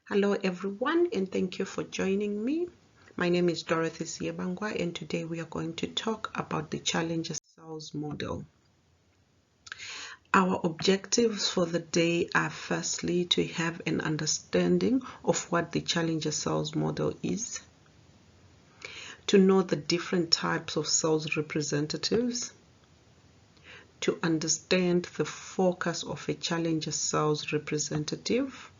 Hello everyone, and thank you for joining me. My name is Dorothy Ziyebangwa, and today we are going to talk about the challenger sales model. Our objectives for the day are firstly to have an understanding of what the challenger sales model is, to know the different types of sales representatives, to understand the focus of a challenger sales representative,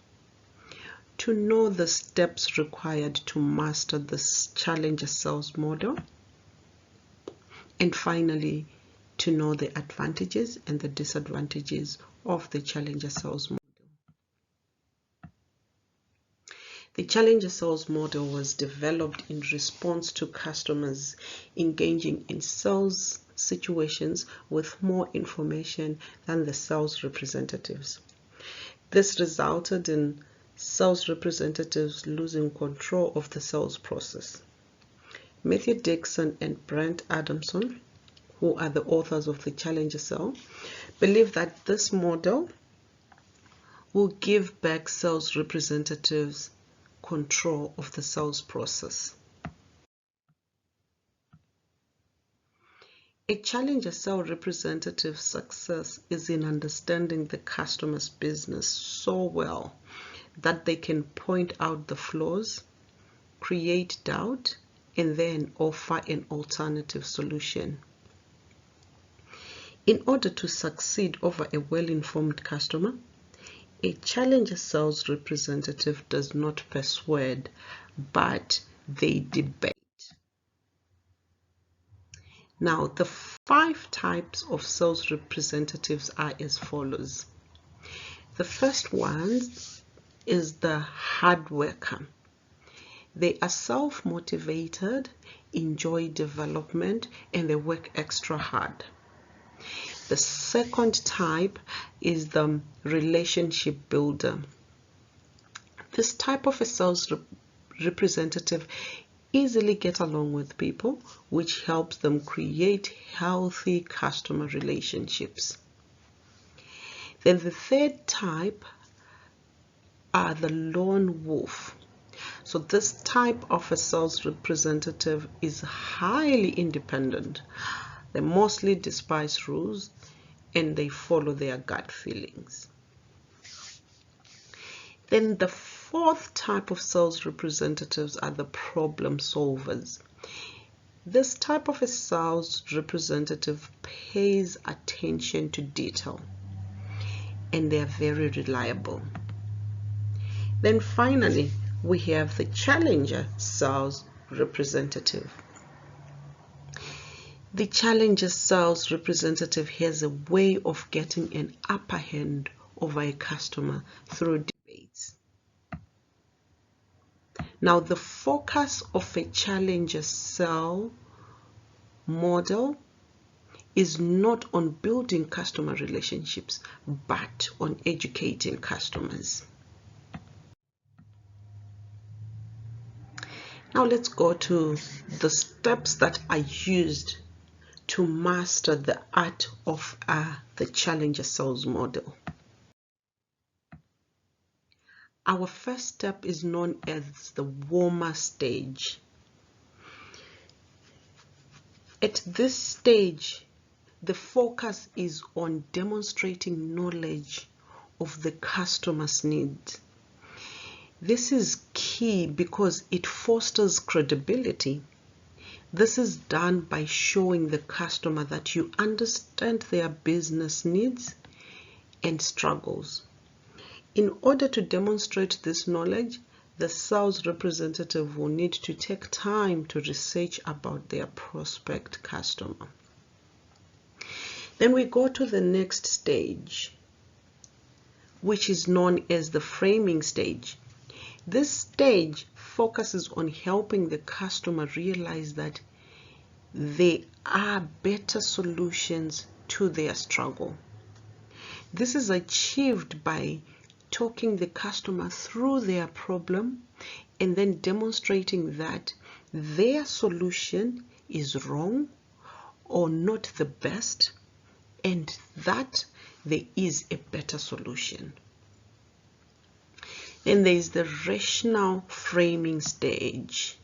to know the steps required to master this challenger sales model, and finally, to know the advantages and the disadvantages of the challenger sales model. The challenger sales model was developed in response to customers engaging in sales situations with more information than the sales representatives. This resulted in sales representatives losing control of the sales process. Matthew Dixon and Brent Adamson, who are the authors of the Challenger Sale, believe that this model will give back sales representatives control of the sales process. A Challenger Sale representative's success is in understanding the customer's business so well that they can point out the flaws, create doubt, and then offer an alternative solution. In order to succeed over a well-informed customer, a challenger sales representative does not persuade, but they debate. Now, the 5 types of sales representatives are as follows. The first one is the hard worker. They are self-motivated, enjoy development, and they work extra hard. The second type is the relationship builder. This type of a sales representative easily gets along with people, which helps them create healthy customer relationships. Then the third type are the lone wolf. So this type of a sales representative is highly independent. They mostly despise rules and they follow their gut feelings. Then the fourth type of sales representatives are the problem solvers. This type of a sales representative pays attention to detail and they are very reliable. Then finally, we have the challenger sales representative. The challenger sales representative has a way of getting an upper hand over a customer through debates. Now, the focus of a challenger sale model is not on building customer relationships, but on educating customers. Now let's go to the steps that are used to master the art of the challenger sales model. Our first step is known as the warmer stage. At this stage, the focus is on demonstrating knowledge of the customer's needs. This is key because it fosters credibility. This is done by showing the customer that you understand their business needs and struggles. In order to demonstrate this knowledge, the sales representative will need to take time to research about their prospect customer. Then we go to the next stage, which is known as the framing stage. This stage focuses on helping the customer realize that there are better solutions to their struggle. This is achieved by talking the customer through their problem and then demonstrating that their solution is wrong or not the best and that there is a better solution. Then there is the rational framing stage.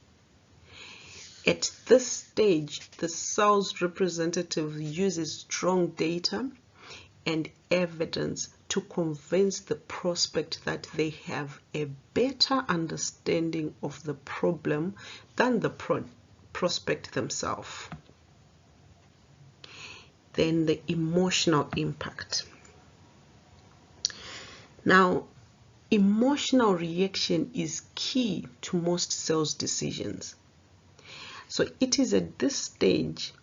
At this stage, the sales representative uses strong data and evidence to convince the prospect that they have a better understanding of the problem than the prospect themselves. Then the emotional impact. Now, emotional reaction is key to most sales decisions. So it is at this stage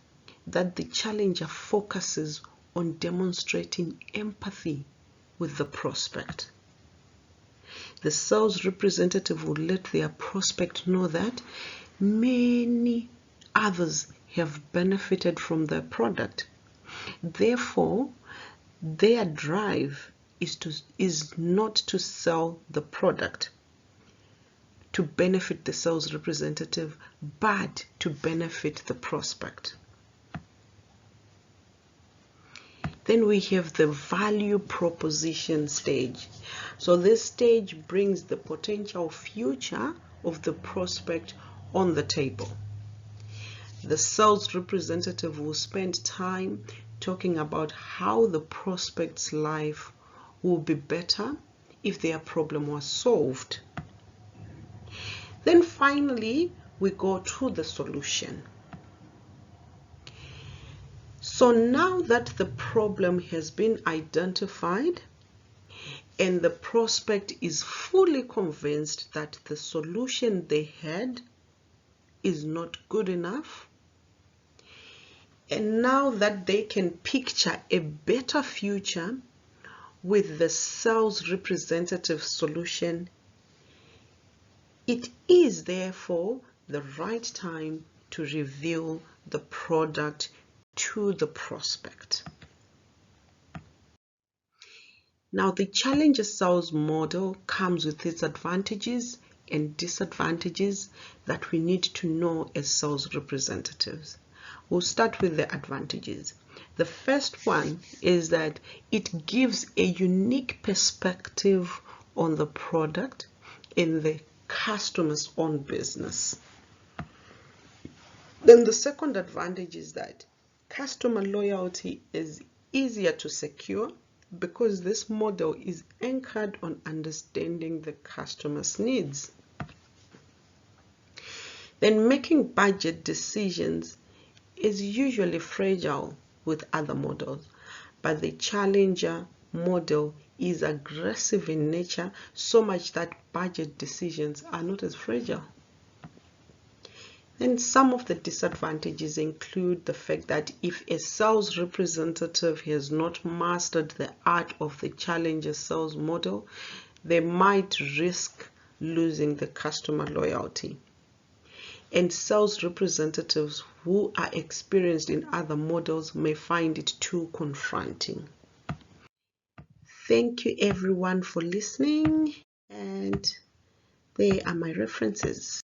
that the challenger focuses on demonstrating empathy with the prospect. The sales representative will let their prospect know that many others have benefited from their product. Therefore, their drive is not to sell the product to benefit the sales representative, but to benefit the prospect. Then we have the value proposition stage. So this stage brings the potential future of the prospect on the table. The sales representative will spend time talking about how the prospect's life will be better if their problem was solved. Then finally, we go to the solution. So now that the problem has been identified and the prospect is fully convinced that the solution they had is not good enough, and now that they can picture a better future with the sales representative solution, it is therefore the right time to reveal the product to the prospect. Now, the challenger sales model comes with its advantages and disadvantages that we need to know as sales representatives. We'll start with the advantages. The first one is that it gives a unique perspective on the product in the customer's own business. Then the second advantage is that customer loyalty is easier to secure because this model is anchored on understanding the customer's needs. Then making budget decisions is usually fragile with other models, but the challenger model is aggressive in nature, so much that budget decisions are not as fragile. Then some of the disadvantages include the fact that if a sales representative has not mastered the art of the challenger sales model, they might risk losing the customer loyalty. And sales representatives who are experienced in other models may find it too confronting. Thank you everyone for listening, and there are my references.